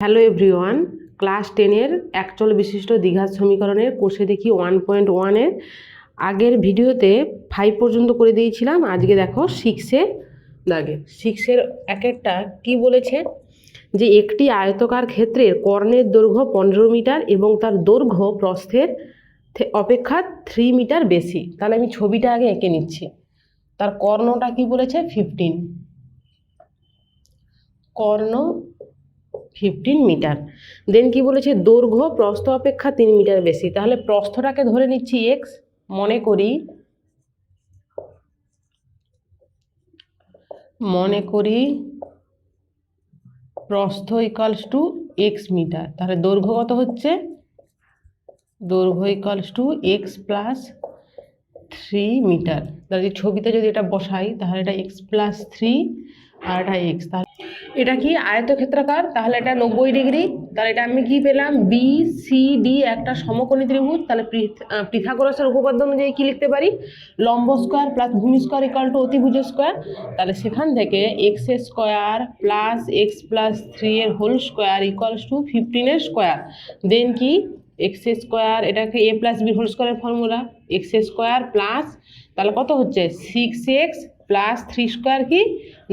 Hello everyone, class 10-এর একচল বিশিষ্ট দ্বিঘাত সমীকরণের কোষে দেখি 1.1-এর আগের ভিডিওতে 5 পর্যন্ত করে দিয়েছিলাম। আজকে দেখো 6-এ দাগে 6-এর একটা কি বলেছে যে একটি আয়তকার ক্ষেত্রের কর্ণের দৈর্ঘ্য 15 মিটার এবং তার দৈর্ঘ্য প্রস্থের অপেক্ষা 3 মিটার বেশি। তাহলে আমি ছবিটা আগে এঁকে নিচ্ছি। তার কর্ণটা কি বলেছে 15, কর্ণ 15 মিটার। দেন কি বলেছে দৈর্ঘ্য প্রস্থ অপেক্ষা 3 মিটার বেশি। তাহলে প্রস্থটাকে ধরে নিচ্ছি এক্স, মনে করি প্রস্থ ইকুয়ালস টু এক্স মিটার। তাহলে দৈর্ঘ্য কত হচ্ছে, দৈর্ঘ্য equals to x plus 3 metre. তাহলে ছবিতে যদি এটা বসাই তাহলে এটা এক্স প্লাস 3 আর এটা এক্স। তাহলে এটা কি আয়তক্ষেত্রাকার, তাহলে এটা 90 ডিগ্রি। তাহলে এটা আমি কি পেলাম, বি সি ডি একটা সমকোণী ত্রিভুজ। তাহলে পিথাগোরাসের উপপাদ্য অনুযায়ী কি লিখতে পারি, লম্ব স্কোয়ার প্লাস ভূমি স্কোয়ার ইকুয়াল টু অতিভুজ স্কোয়ার। তাহলে সেখান থেকে x square plus x plus 3 এর হোল স্কোয়ার ইকুয়ালস টু 15 এর স্কোয়ার। দেন কি এক্স স্কোয়ার, এটাকে এ প্লাস বি হোল স্কোয়ারের ফর্মুলা, এক্স স্কোয়ার প্লাস তাহলে কত হচ্ছে 6x প্লাস 3 স্কোয়ার কি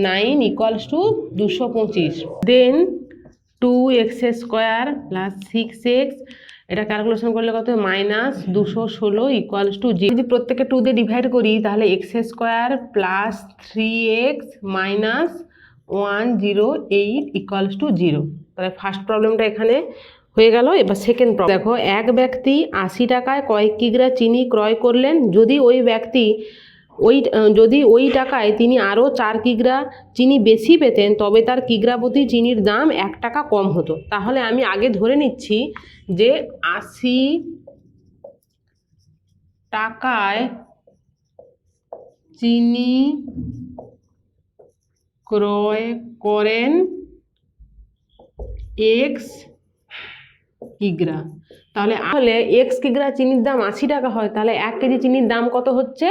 9 equals to 225। Then 2x square plus 6x, এটা ক্যালকুলেশন করলে কত মাইনাস 216 ইকুয়ালস টু 0। যদি প্রত্যেকে 2 দিয়ে ডিভাইড করি তাহলে x square plus 3x minus 108 equals to 0। তাহলে ফার্স্ট প্রবলেমটা এখানে হয়ে গেল। এবার সেকেন্ড প্রবলেম দেখো, এক ব্যক্তি 80 টাকায় কয়েক কিগ্রা চিনি ক্রয় করলেন। যদি ওই টাকায় তিনি আরও 4 কিগ্রা চিনি বেশি পেতেন তবে তার কিগ্রা প্রতি চিনির দাম 1 টাকা কম হতো। তাহলে আমি আগে ধরে নিচ্ছি যে 80 টাকায় চিনি ক্রয় করেন এক্স কিগ্রা। তাহলে এক্স কিগ্রা চিনির দাম 80 টাকা হয়, তাহলে 1 কেজি চিনির দাম কত হচ্ছে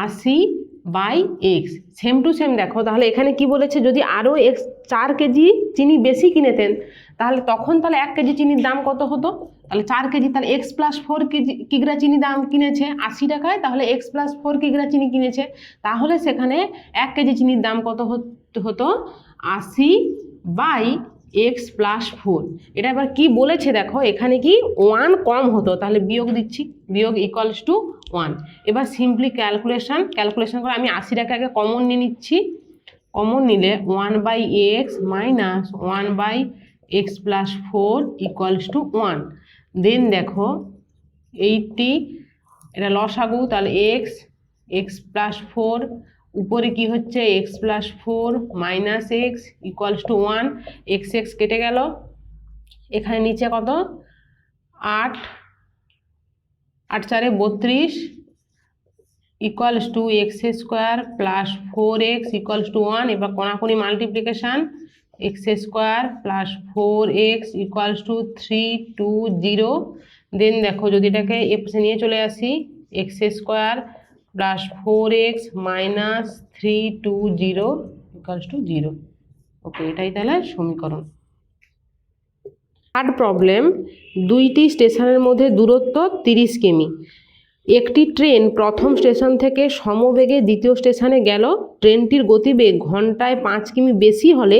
80/x। সেম টু সেম দেখো, তাহলে এখানে কি বলেছে যদি আরও 4 কেজি চিনি বেশি কিনেতেন তাহলে তখন 1 কেজি চিনির দাম কত হতো, তাহলে 4 কেজি, তাহলে এক্স প্লাস 4 কিগ্রা চিনি দাম কিনেছে 80 টাকায়, তাহলে এক্স প্লাস 4 কিগ্রা চিনি কিনেছে। তাহলে সেখানে 1 কেজি চিনির দাম কত হতো 80/x প্লাস 4। এটা এবার কি বলেছে দেখো, এখানে কি 1 কম হতো, তাহলে বিয়োগ দিচ্ছি, বিয়োগ ইকুয়ালস টু 1। এবার সিম্পলি ক্যালকুলেশন করে আমি 80 টাকা আগে কমন নিয়ে নিচ্ছি। কমন নিলে 1/x minus 1/x plus 4 equals to 1। দেন দেখো 80, এটা লসাগু, তাহলে এক্স প্লাস 4 উপরে কি হচ্ছে x plus 4 minus x equals to 1। X কেটে গেল, এখানে নিচে কত 8 8 4 32 equals to x square plus 4x equals to 1। এবার কোনাকুনি multiplication, x square plus 4x equals to 320। দেন দেখো যদি এটাকে এপাশে নিয়ে চলে আসি, x square plus 4x minus 320 equals to 0। ওকে, এটাই তাহলে সমীকরণ। থার্ড প্রবলেম, দুইটি স্টেশনের মধ্যে দূরত্ব 30 কিমি। একটি ট্রেন প্রথম স্টেশন থেকে সমবেগে দ্বিতীয় স্টেশনে গেল। ট্রেনটির গতিবেগ ঘন্টায় 5 কিমি বেশি হলে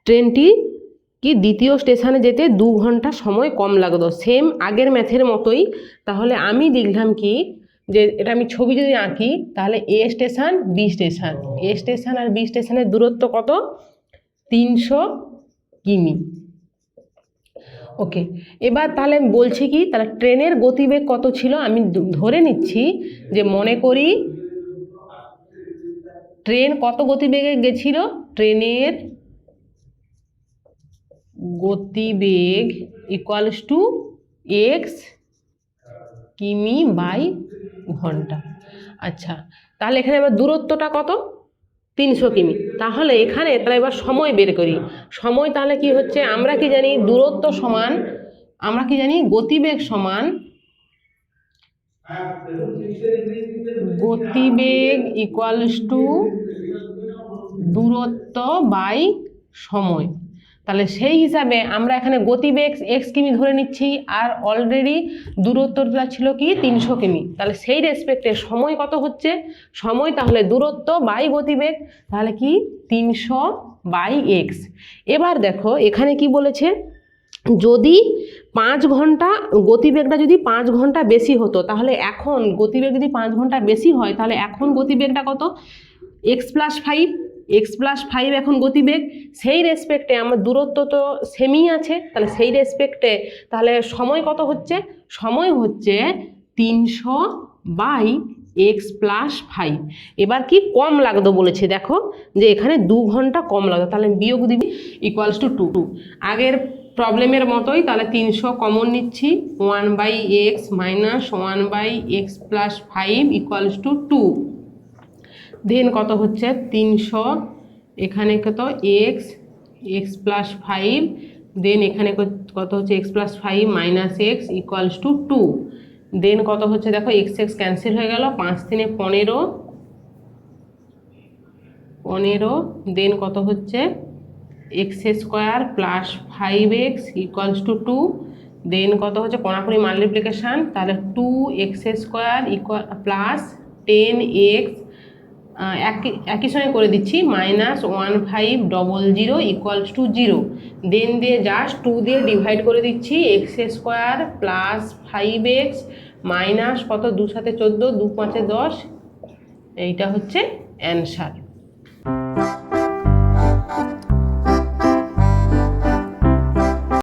ট্রেনটি কি দ্বিতীয় স্টেশনে যেতে 2 ঘন্টা সময় কম লাগতো। সেম আগের ম্যাথের মতোই। তাহলে আমি লিখলাম কি যে এটা আমি ছবি যদি আঁকি তাহলে এ স্টেশন বি স্টেশন, এ স্টেশন আর বি স্টেশনের দূরত্ব কত 300 কিমি। ওকে, এবার তাহলে বলছি কি, তাহলে ট্রেনের গতিবেগ কত ছিল আমি ধরে নিচ্ছি যে মনে করি ট্রেন কত গতিবেগে গেছিল, ট্রেনের গতিবেগ ইকুয়ালস টু এক্স কিমি বাই ঘন্টা। আচ্ছা, তাহলে এখানে এবার দূরত্বটা কত 300 কিমি। তাহলে এখানে তাহলে এবার সময় বের করি। সময় তাহলে কি হচ্ছে, আমরা কি জানি দূরত্ব সমান, আমরা কি জানি গতিবেগ সমান গতিবেগ ইকুয়ালস টু দূরত্ব বাই সময়। তাহলে সেই হিসাবে আমরা এখানে গতিবেগ এক্স কিমি ধরে নিচ্ছি, আর অলরেডি দূরত্বটা ছিল কি 300 কিমি। তাহলে সেই রেসপেক্টে সময় কত হচ্ছে, সময় তাহলে দূরত্ব বাই গতিবেগ, তাহলে কি 300 বাই এক্স। এবার দেখো এখানে কি বলেছে, যদি 5 ঘন্টা গতিবেগটা যদি 5 ঘন্টা বেশি হতো, তাহলে এখন গতিবেগ যদি 5 ঘন্টা বেশি হয়, তাহলে এখন গতিবেগটা কত, x+5, x+5 এখন গতিবেগ। সেই রেসপেক্টে আমার দূরত্ব তো সেমই আছে, তাহলে সেই রেসপেক্টে তাহলে সময় কত হচ্ছে, সময় হচ্ছে 300 বাই x+5। এবার কি কম লাগতো বলেছে, দেখো যে এখানে 2 ঘন্টা কম লাগতো, তাহলে বিয়োগ দিবি ইকুয়ালস টু 2। আগের প্রবলেমের মতোই, তাহলে 300 কমন নিচ্ছি, 1/x minus 1/x+5 equals to 2। দেন কত হচ্ছে 300, এখানে কত x+5, দেন এখানে কত হচ্ছে x+5 minus x equals to 2। দেন কত হচ্ছে দেখো x ক্যান্সেল হয়ে গেল, 5 3 15, দেন কত হচ্ছে x² plus 5x equals to 2। দেন কত হচ্ছে কোনাকুনি মাল্টিপ্লিকেশান, তাহলে 2x² ইকুয়াল প্লাস 10x, একই সঙ্গে করে দিচ্ছি, মাইনাস 1500 ইকুয়ালস টু 0। দেন দিয়ে জাস্ট 2 দিয়ে ডিভাইড করে দিচ্ছি, x² প্লাস 5x মাইনাস কত 2 7 14, 2 5 10, এইটা হচ্ছে অ্যান্সার।